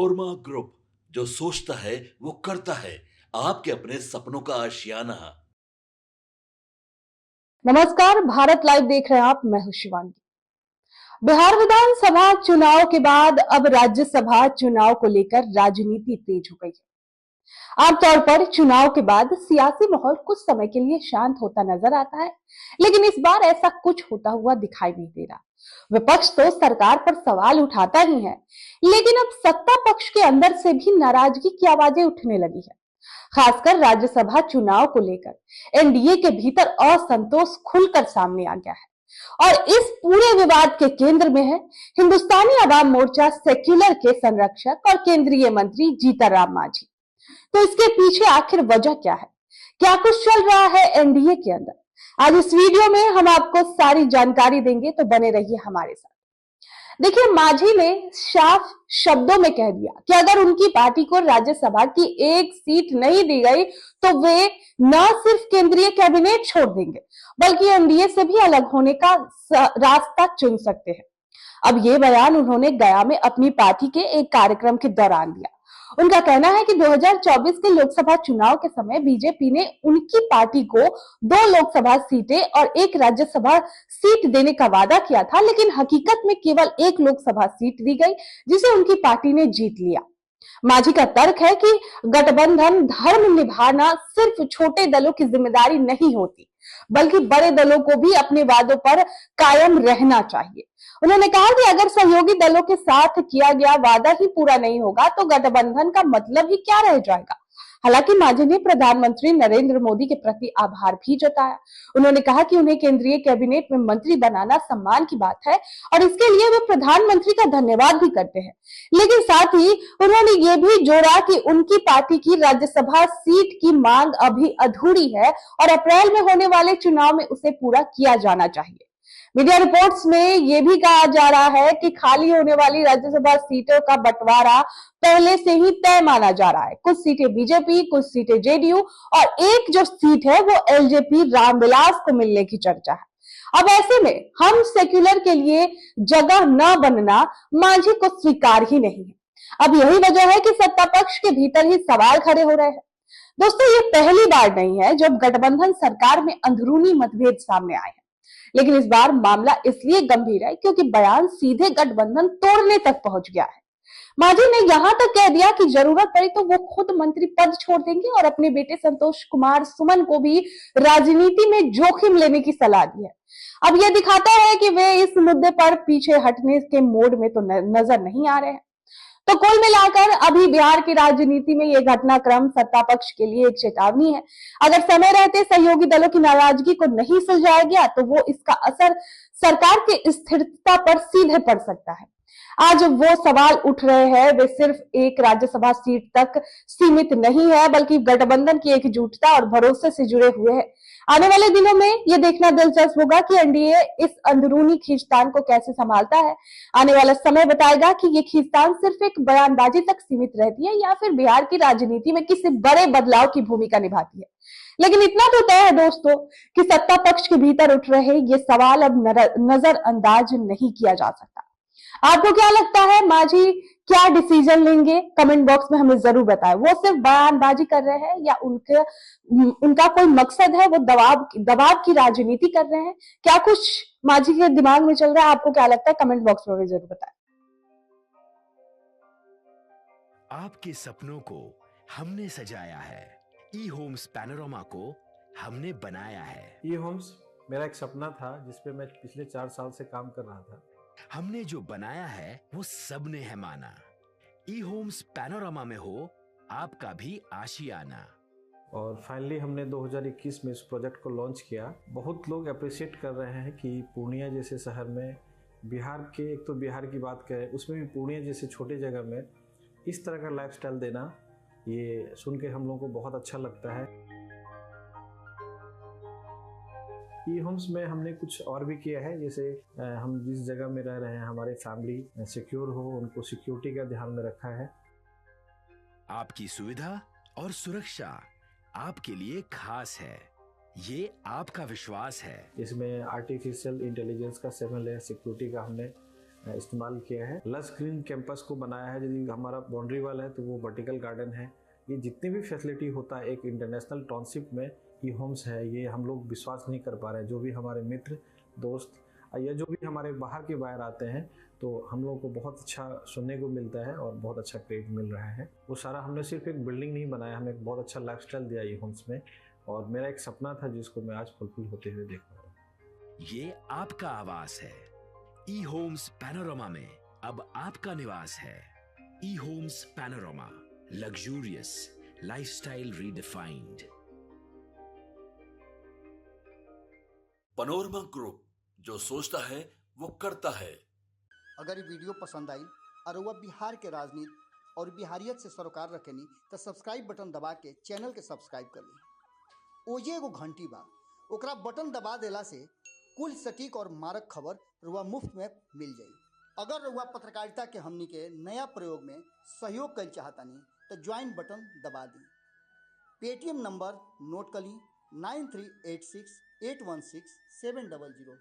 Korma group, जो सोचता है वो करता है। आपके अपने सपनों का आशियाना। नमस्कार, भारत लाइव देख रहे हैं आप। मैं हूं शिवांगी। बिहार विधानसभा चुनाव के बाद अब राज्यसभा चुनाव को लेकर राजनीति तेज हो गई है। आमतौर पर चुनाव के बाद सियासी माहौल कुछ समय के लिए शांत होता नजर आता है, लेकिन इस बार ऐसा कुछ होता हुआ दिखाई नहीं दे रहा। विपक्ष तो सरकार पर सवाल उठाता ही है, लेकिन अब सत्ता पक्ष के अंदर से भी नाराजगी की आवाजें उठने लगी है। खासकर राज्यसभा चुनाव को लेकर एनडीए के भीतर असंतोष खुलकर सामने आ गया है और इस पूरे विवाद के केंद्र में है हिंदुस्तानी अवाम मोर्चा सेक्युलर के संरक्षक और केंद्रीय मंत्री जीतनराम मांझी। तो इसके पीछे आखिर वजह क्या है, क्या कुछ चल रहा है एनडीए के अंदर? आज इस वीडियो में हम आपको सारी जानकारी देंगे, तो बने रहिए हमारे साथ। देखिए, मांझी ने साफ शब्दों में कह दिया कि अगर उनकी पार्टी को राज्यसभा की एक सीट नहीं दी गई तो वे न सिर्फ केंद्रीय कैबिनेट छोड़ देंगे, बल्कि एनडीए से भी अलग होने का रास्ता चुन सकते हैं। अब ये बयान उन्होंने गया में अपनी पार्टी के एक कार्यक्रम के दौरान दिया। उनका कहना है कि 2024 के लोकसभा चुनाव के समय बीजेपी ने उनकी पार्टी को 2 लोकसभा सीटें और 1 राज्यसभा सीट देने का वादा किया था, लेकिन हकीकत में केवल 1 लोकसभा सीट दी गई, जिसे उनकी पार्टी ने जीत लिया। मांझी का तर्क है कि गठबंधन धर्म निभाना सिर्फ छोटे दलों की जिम्मेदारी नहीं होती, बल्कि बड़े दलों को भी अपने वादों पर कायम रहना चाहिए। उन्होंने कहा कि अगर सहयोगी दलों के साथ किया गया वादा ही पूरा नहीं होगा तो गठबंधन का मतलब ही क्या रह जाएगा। हालांकि मांझी ने प्रधानमंत्री नरेंद्र मोदी के प्रति आभार भी जताया। उन्होंने कहा कि उन्हें केंद्रीय कैबिनेट में मंत्री बनाना सम्मान की बात है और इसके लिए वे प्रधानमंत्री का धन्यवाद भी करते हैं। लेकिन साथ ही उन्होंने ये भी जोड़ा कि उनकी पार्टी की राज्यसभा सीट की मांग अभी अधूरी है और अप्रैल में होने वाले चुनाव में उसे पूरा किया जाना चाहिए। मीडिया रिपोर्ट्स में यह भी कहा जा रहा है कि खाली होने वाली राज्यसभा सीटों का बंटवारा पहले से ही तय माना जा रहा है। कुछ सीटें बीजेपी, कुछ सीटें जेडीयू और एक जो सीट है वो एलजेपी रामविलास को मिलने की चर्चा है। अब ऐसे में हम सेक्युलर के लिए जगह न बनना मांझी को स्वीकार ही नहीं है। अब यही वजह है कि सत्ता पक्ष के भीतर ही सवाल खड़े हो रहे हैं। दोस्तों, ये पहली बार नहीं है जब गठबंधन सरकार में अंदरूनी मतभेद सामने आए हैं, लेकिन इस बार मामला इसलिए गंभीर है क्योंकि बयान सीधे गठबंधन तोड़ने तक पहुंच गया है। मांझी ने यहां तक कह दिया कि जरूरत पड़ी तो वो खुद मंत्री पद छोड़ देंगे और अपने बेटे संतोष कुमार सुमन को भी राजनीति में जोखिम लेने की सलाह दी है। अब यह दिखाता है कि वे इस मुद्दे पर पीछे हटने के मोड में तो नजर नहीं आ रहे हैं। तो कुल मिलाकर अभी बिहार की राजनीति में यह घटनाक्रम सत्ता पक्ष के लिए एक चेतावनी है। अगर समय रहते सहयोगी दलों की नाराजगी को नहीं सुलझाया गया तो वो इसका असर सरकार की स्थिरता पर सीधे पड़ सकता है। आज वो सवाल उठ रहे हैं वे सिर्फ एक राज्यसभा सीट तक सीमित नहीं है, बल्कि गठबंधन की एकजुटता और भरोसे से जुड़े हुए हैं। आने वाले दिनों में यह देखना दिलचस्प होगा कि एनडीए इस अंदरूनी खींचतान को कैसे संभालता है। आने वाला समय बताएगा कि ये खींचतान सिर्फ एक बयानबाजी तक सीमित रहती है या फिर बिहार की राजनीति में किसी बड़े बदलाव की भूमिका निभाती है। लेकिन इतना तो तय है दोस्तों कि सत्ता पक्ष के भीतर उठ रहे ये सवाल अब नजरअंदाज नहीं किया जा सकता। आपको क्या लगता है, मांझी क्या डिसीजन लेंगे? कमेंट बॉक्स में हमें जरूर बताएं। वो सिर्फ बयानबाजी कर रहे हैं या उनका कोई मकसद है, वो दबाव की राजनीति कर रहे हैं? क्या कुछ मांझी के दिमाग में चल रहा है? आपको क्या लगता है? कमेंट बॉक्स में हमें जरूर बताएं। आपके सपनों को हमने सजाया है, ई होम्स पैनोरामा को हमने बनाया है। ई होम्स मेरा एक सपना था जिसपे मैं पिछले 4 साल से काम कर रहा था। हमने जो बनाया है वो सबने है माना। ई होम्स पैनोरामा में हो आपका भी आशियाना। और फाइनली हमने 2021 में इस प्रोजेक्ट को लॉन्च किया। बहुत लोग अप्रिशिएट कर रहे हैं कि पूर्णिया जैसे शहर में, बिहार के, एक तो बिहार की बात करें उसमें भी पूर्णिया जैसे छोटे जगह में इस तरह का लाइफस्टाइल देना, ये सुन के हम लोगों को बहुत अच्छा लगता है। ई होम्स में हमने कुछ और भी किया है, जैसे हम जिस जगह में रह रहे हैं हमारे फैमिली सिक्योर हो, उनको सिक्योरिटी का ध्यान में रखा है। आपकी सुविधा और सुरक्षा आपके लिए खास है, ये आपका विश्वास है। इसमें आर्टिफिशियल इंटेलिजेंस का 7 लेयर सिक्योरिटी का हमने इस्तेमाल किया है। लस ग्रीन कैंपस को बनाया है। यदि हमारा बाउंड्री वाल है तो वो वर्टिकल गार्डन है। ये जितनी भी फैसिलिटी होता है एक इंटरनेशनल टाउनशिप में, ई होम्स है, ये हम लोग विश्वास नहीं कर पा रहे हैं। जो भी हमारे मित्र दोस्त या जो भी हमारे बाहर के बाहर आते हैं तो हम लोगों को बहुत अच्छा सुनने को मिलता है और बहुत अच्छा क्रेडिट मिल रहा है। वो सारा हमने सिर्फ एक बिल्डिंग नहीं बनाया, हमें एक बहुत अच्छा लाइफस्टाइल दिया ई होम्स में, और मेरा एक सपना था जिसको मैं आज फुलफिल होते हुए देख पा रहा हूँ। ये आपका आवास है। ई होम्स पैनोरामा में अब आपका निवास है। E Homes Panorama, luxurious lifestyle redefined. Panorama Group, जो सोचता है वो करता है। अगर ये वीडियो पसंद आई और वह बिहार के राजनीति और बिहारियत से सरोकार रखेनी तो सब्सक्राइब बटन दबा के चैनल के सब्सक्राइब कर ली। ओजे एगो घंटी बा, ओकरा बटन दबा देला से कुल सटीक और मारक खबर रुआ मुफ्त में मिल जाई। अगर रुआ पत्रकारिता के हमनी के नया प्रयोग में सहयोग कर चाहतानी तो ज्वाइन बटन दबा दी। पेटीएम नंबर नोट कर ली 9386816700।